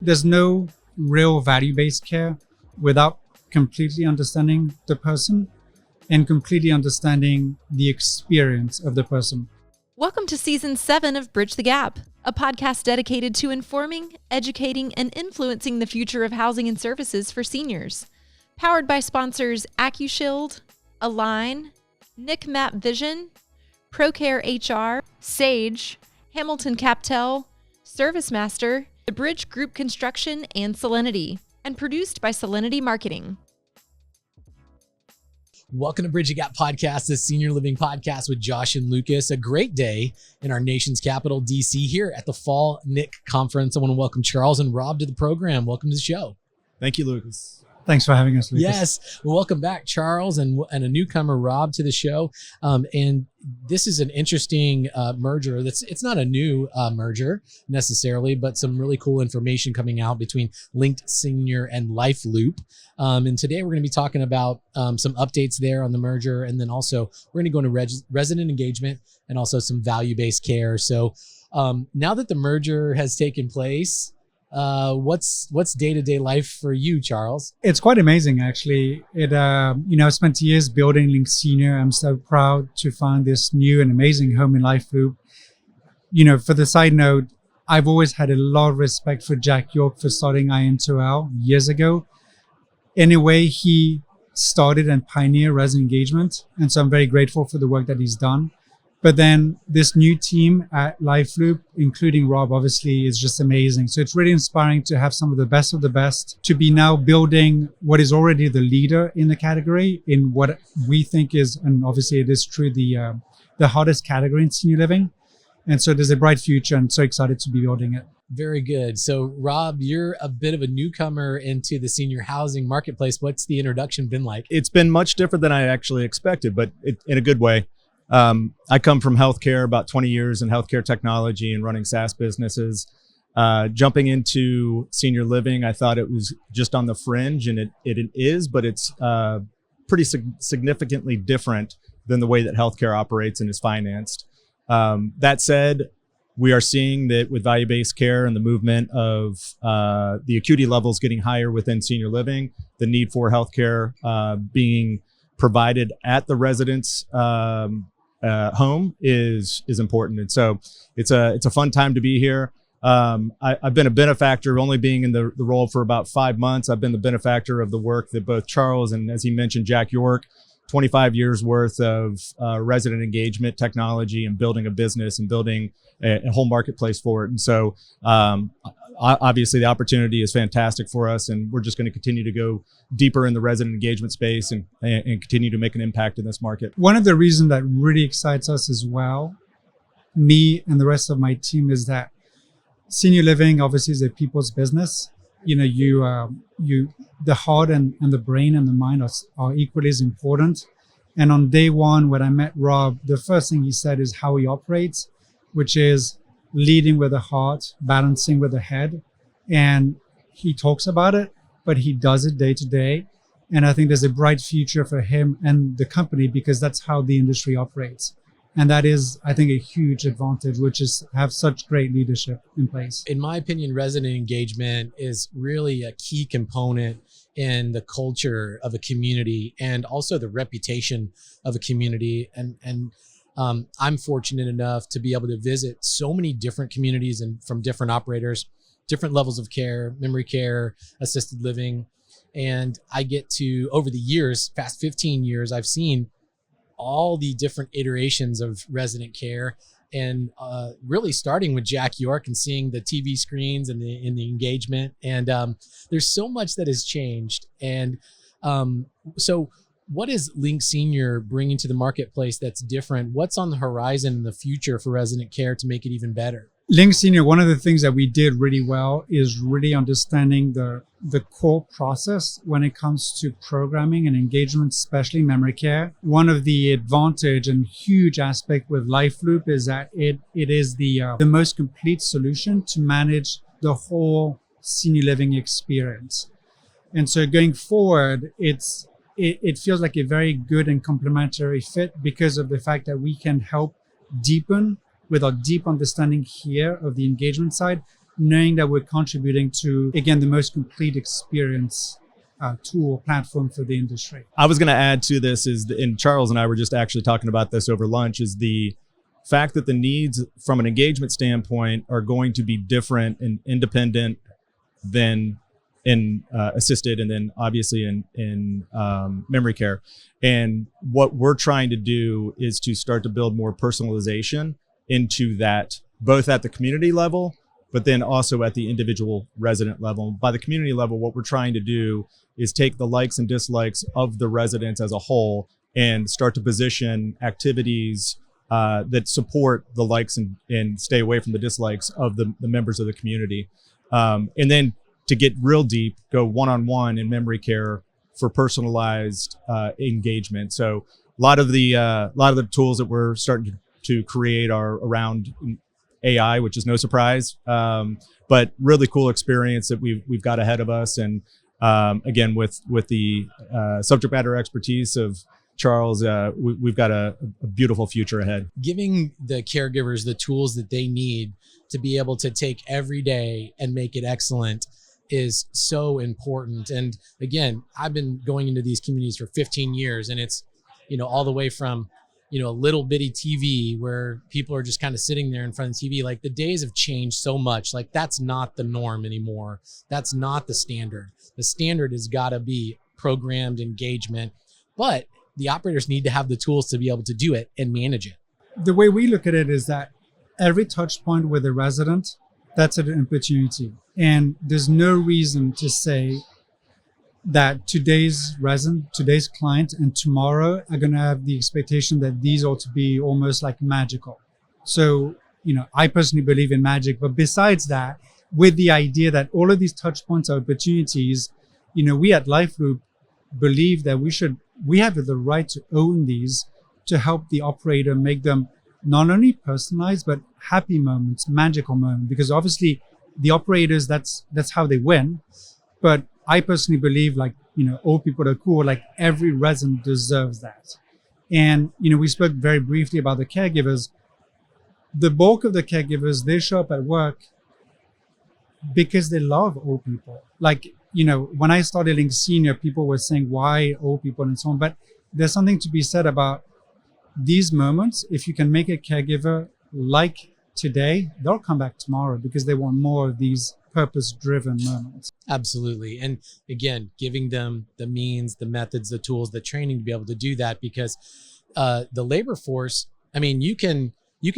There's no real value-based care without completely understanding the person and completely understanding the experience of the person. Welcome to Season 7 of Bridge the Gap, a podcast dedicated to informing, educating, and influencing the future of housing and services for seniors. Powered by sponsors AccuShield, Align, NICMAP Vision, ProCare HR, Sage, Hamilton Captel, ServiceMaster, The Bridge Group Construction, and Solinity, and produced by Solinity Marketing. Welcome to Bridge the Gap Podcast, the senior living podcast with Josh and Lucas. A great day in our nation's capital, DC, here at the Fall NIC Conference. I want to welcome Charles and Rob to the program. Welcome to the show. Thank you, Lucas. Thanks for having us, Lucas. Yes. Well, welcome back, Charles, and a newcomer, Rob, to the show. And this is an interesting merger. It's not a new merger necessarily, but some really cool information coming out between Linked Senior and LifeLoop. And today we're going to be talking about some updates there on the merger. And then also we're going to go into resident engagement and also some value-based care. So now that the merger has taken place, what's day-to-day life for you, Charles? It's quite amazing, actually. I spent years building Linked Senior. I'm so proud to find this new and amazing home in LifeLoop. For the side note, I've always had a lot of respect for Jack York for starting IN2L years ago. In a way, he started and pioneered resident engagement, and so I'm very grateful for the work that he's done. But then this new team at LifeLoop, including Rob, obviously, is just amazing. So it's really inspiring to have some of the best to be now building what is already the leader in the category in what we think is, and obviously it is true, the hottest category in senior living. And so there's a bright future, and so excited to be building it. Very good. So Rob, you're a bit of a newcomer into the senior housing marketplace. What's the introduction been like? It's been much different than I actually expected, but in a good way. I come from healthcare, about 20 years in healthcare technology and running SaaS businesses. Jumping into senior living, I thought it was just on the fringe, and it is, but it's pretty significantly different than the way that healthcare operates and is financed. That said, we are seeing that with value-based care and the movement of the acuity levels getting higher within senior living, the need for healthcare being provided at the resident's home is important. And so it's a fun time to be here. I've been a benefactor, only being in the role for about 5 months. I've been the benefactor of the work that both Charles and, as he mentioned, Jack York, 25 years worth of resident engagement technology and building a business and building a whole marketplace for it. And so obviously the opportunity is fantastic for us, and we're just going to continue to go deeper in the resident engagement space and continue to make an impact in this market. One of the reasons that really excites us as well, me and the rest of my team, is that senior living obviously is a people's business. The heart and the brain and the mind are equally as important. And on day one, when I met Rob, the first thing he said is how he operates, which is leading with the heart, balancing with the head. And he talks about it, but he does it day to day. And I think there's a bright future for him and the company, because that's how the industry operates. And that is, I think, a huge advantage, which is have such great leadership in place. In my opinion, resident engagement is really a key component in the culture of a community and also the reputation of a community. And I'm fortunate enough to be able to visit so many different communities and from different operators, different levels of care, memory care, assisted living. And I get to, over the years, past 15 years, I've seen all the different iterations of resident care, and really starting with Jack York and seeing the TV screens and the engagement. And there's so much that has changed. And so what is Linked Senior bringing to the marketplace that's different? What's on the horizon in the future for resident care to make it even better? Linked Senior, one of the things that we did really well is really understanding the core process when it comes to programming and engagement, especially memory care. One of the advantage and huge aspect with LifeLoop is that it is the most complete solution to manage the whole senior living experience. And so going forward, it feels like a very good and complementary fit because of the fact that we can help deepen with our deep understanding here of the engagement side, knowing that we're contributing to, again, the most complete experience tool platform for the industry. I was going to add to this and Charles and I were just actually talking about this over lunch, is the fact that the needs from an engagement standpoint are going to be different and independent than in assisted, and then obviously in memory care. And what we're trying to do is to start to build more personalization into that, both at the community level, but then also at the individual resident level. By the community level, what we're trying to do is take the likes and dislikes of the residents as a whole and start to position activities that support the likes and stay away from the dislikes of the members of the community. And then to get real deep, go one-on-one in memory care for personalized engagement. So a lot of the tools that we're starting to create are around AI, which is no surprise, but really cool experience that we've got ahead of us. And again, with the subject matter expertise of Charles, we've got a beautiful future ahead. Giving the caregivers the tools that they need to be able to take every day and make it excellent is so important. And again, I've been going into these communities for 15 years, and it's, all the way from, a little bitty TV where people are just kind of sitting there in front of the TV. Like, the days have changed so much. Like, that's not the norm anymore. That's not the standard. The standard has got to be programmed engagement, but the operators need to have the tools to be able to do it and manage it. The way we look at it is that every touch point with a resident, that's an opportunity. And there's no reason to say that today's resident, today's client, and tomorrow are going to have the expectation that these ought to be almost like magical. So, I personally believe in magic. But besides that, with the idea that all of these touch points are opportunities, we at LifeLoop believe that we have the right to own these, to help the operator make them not only personalized, but happy moments, magical moments, because obviously the operators, that's how they win. But I personally believe, all people are cool, like every resident deserves that. And, we spoke very briefly about the caregivers. The bulk of the caregivers, they show up at work because they love old people. When I started Linked Senior, people were saying, why old people and so on. But there's something to be said about these moments. If you can make a caregiver like today, they'll come back tomorrow because they want more of these purpose-driven moments. Absolutely. And again, giving them the means, the methods, the tools, the training to be able to do that, because the labor force, you can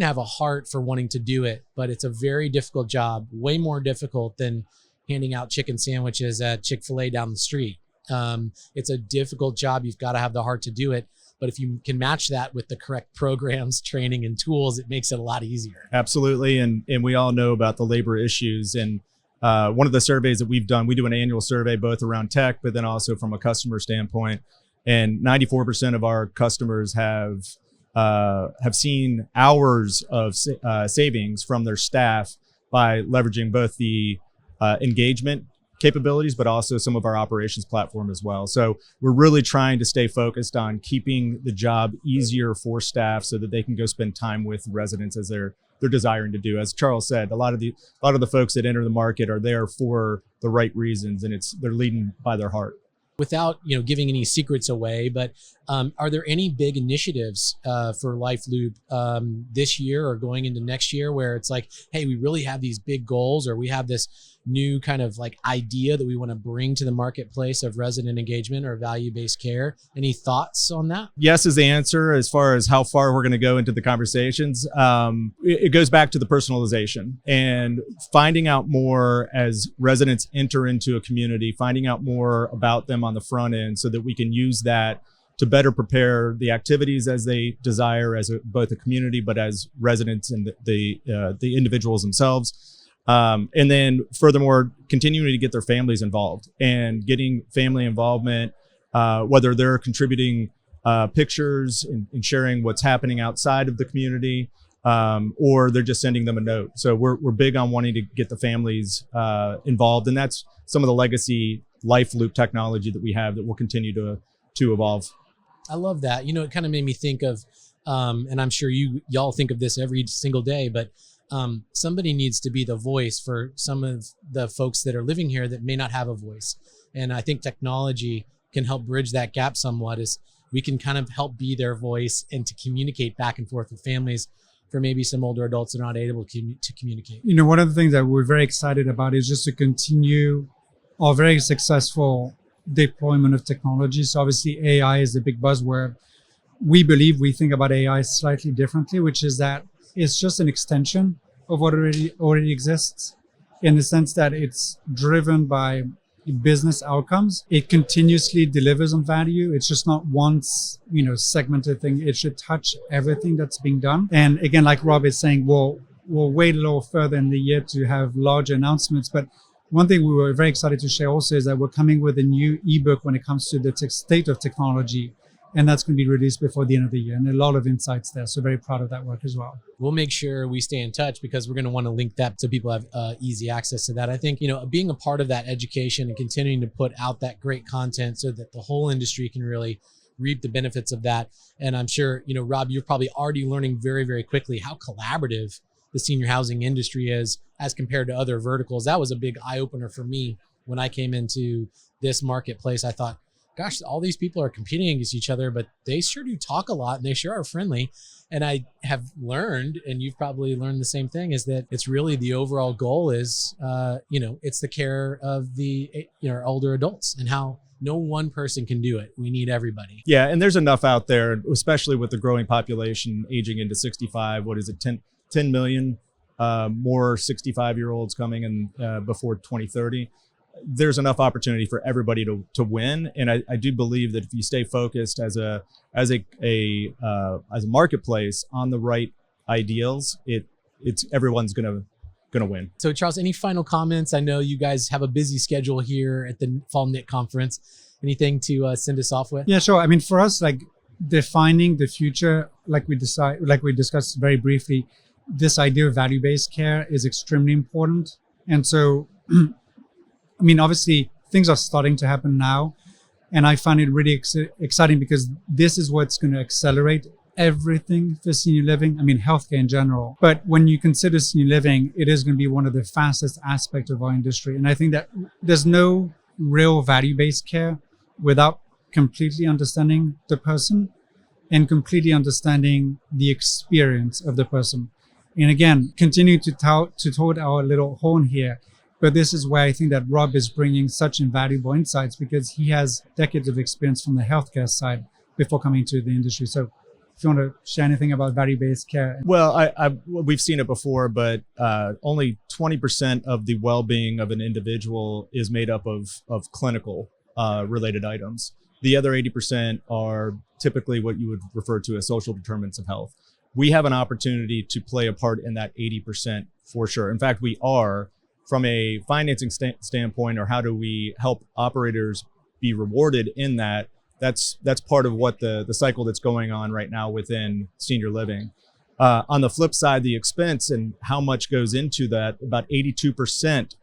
have a heart for wanting to do it, but it's a very difficult job, way more difficult than handing out chicken sandwiches at Chick-fil-A down the street. It's a difficult job. You've got to have the heart to do it. But if you can match that with the correct programs, training, and tools, it makes it a lot easier. Absolutely. And we all know about the labor issues. And one of the surveys that we've done, we do an annual survey both around tech, but then also from a customer standpoint. And 94% of our customers have seen hours of savings from their staff by leveraging both the engagement capabilities, but also some of our operations platform as well. So we're really trying to stay focused on keeping the job easier for staff so that they can go spend time with residents as they're desiring to do. As Charles said, a lot of the folks that enter the market are there for the right reasons, and they're leading by their heart. Without giving any secrets away, but are there any big initiatives for LifeLoop this year or going into next year where it's like, hey, we really have these big goals, or we have this new kind of idea that we want to bring to the marketplace of resident engagement or value-based care? Any thoughts on that? Yes is the answer. As far as how far we're going to go into the conversations, it goes back to the personalization and finding out more as residents enter into a community, finding out more about them on the front end so that we can use that to better prepare the activities as they desire as both a community, but as residents and the individuals themselves. And then furthermore, continuing to get their families involved and getting family involvement, whether they're contributing pictures and sharing what's happening outside of the community, or they're just sending them a note. So we're big on wanting to get the families involved. And that's some of the legacy LifeLoop technology that we have that will continue to evolve. I love that. It kind of made me think of, and I'm sure y'all think of this every single day, but somebody needs to be the voice for some of the folks that are living here that may not have a voice. And I think technology can help bridge that gap somewhat, as we can kind of help be their voice and to communicate back and forth with families for maybe some older adults that are not able to communicate. One of the things that we're very excited about is just to continue our very successful deployment of technology. So obviously AI is the big buzzword. We think about AI slightly differently, which is that it's just an extension of what already exists, in the sense that it's driven by business outcomes. It continuously delivers on value. It's just not once, segmented thing. It should touch everything that's being done. And again, like Rob is saying, we'll wait a little further in the year to have larger announcements. But one thing we were very excited to share also is that we're coming with a new ebook when it comes to the state of technology. And that's going to be released before the end of the year. And a lot of insights there. So very proud of that work as well. We'll make sure we stay in touch, because we're going to want to link that so people have easy access to that. I think, being a part of that education and continuing to put out that great content so that the whole industry can really reap the benefits of that. And I'm sure, Rob, you're probably already learning very, very quickly how collaborative the senior housing industry is as compared to other verticals. That was a big eye opener for me when I came into this marketplace. I thought, gosh, all these people are competing against each other, but they sure do talk a lot and they sure are friendly. And I have learned, and you've probably learned the same thing, is that it's really the overall goal is, it's the care of the older adults, and how no one person can do it. We need everybody. Yeah, and there's enough out there, especially with the growing population aging into 65. What is it, 10 million more 65-year-olds coming in before 2030. There's enough opportunity for everybody to win, and I do believe that if you stay focused as a marketplace on the right ideals, it's everyone's gonna win. So Charles, any final comments? I know you guys have a busy schedule here at the Fall Knit Conference. Anything to send us off with? Yeah, sure. I mean, for us, like defining the future, like we discussed very briefly, this idea of value-based care is extremely important, and so. I mean, obviously, things are starting to happen now, and I find it really exciting, because this is what's going to accelerate everything for senior living. I mean, healthcare in general. But when you consider senior living, it is going to be one of the fastest aspects of our industry. And I think that there's no real value-based care without completely understanding the person and completely understanding the experience of the person. And again, continue to toot our little horn here. But this is where I think that Rob is bringing such invaluable insights, because he has decades of experience from the healthcare side before coming to the industry. So if you want to share anything about value-based care. Well, we've seen it before, but only 20% of the well-being of an individual is made up of clinical related items. The other 80% are typically what you would refer to as social determinants of health. We have an opportunity to play a part in that 80% for sure. In fact, we are. From a financing standpoint, or how do we help operators be rewarded in that, that's part of what the cycle that's going on right now within senior living. On the flip side, the expense and how much goes into that, about 82%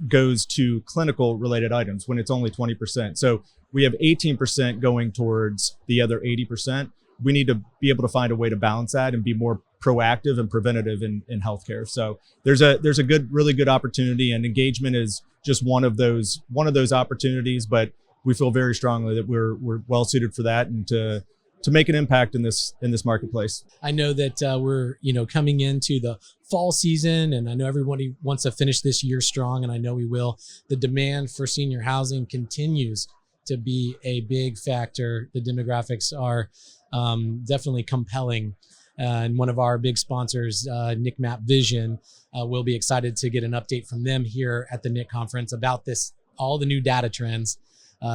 goes to clinical related items, when it's only 20%. So we have 18% going towards the other 80%. We need to be able to find a way to balance that and be more proactive and preventative in healthcare. So there's a really good opportunity, and engagement is just one of those opportunities. But we feel very strongly that we're well suited for that, and to make an impact in this marketplace. I know that we're coming into the fall season, and I know everybody wants to finish this year strong, and I know we will. The demand for senior housing continues to be a big factor. The demographics are definitely compelling. And one of our big sponsors, Nick Map Vision, will be excited to get an update from them here at the NIC conference about all the new data trends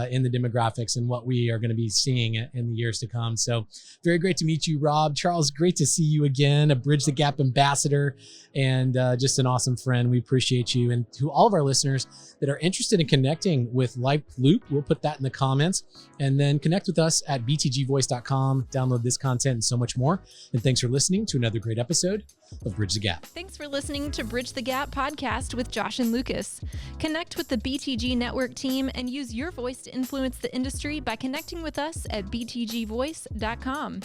in the demographics and what we are going to be seeing in the years to come. So very great to meet you, Rob. Charles, great to see you again, a Bridge the Gap ambassador, and just an awesome friend. We appreciate you. And to all of our listeners that are interested in connecting with LifeLoop, we'll put that in the comments, and then connect with us at btgvoice.com, download this content and so much more. And thanks for listening to another great episode of Bridge the Gap. Thanks for listening to Bridge the Gap podcast with Josh and Lucas. Connect with the BTG Network team and use your voice to influence the industry by connecting with us at btgvoice.com.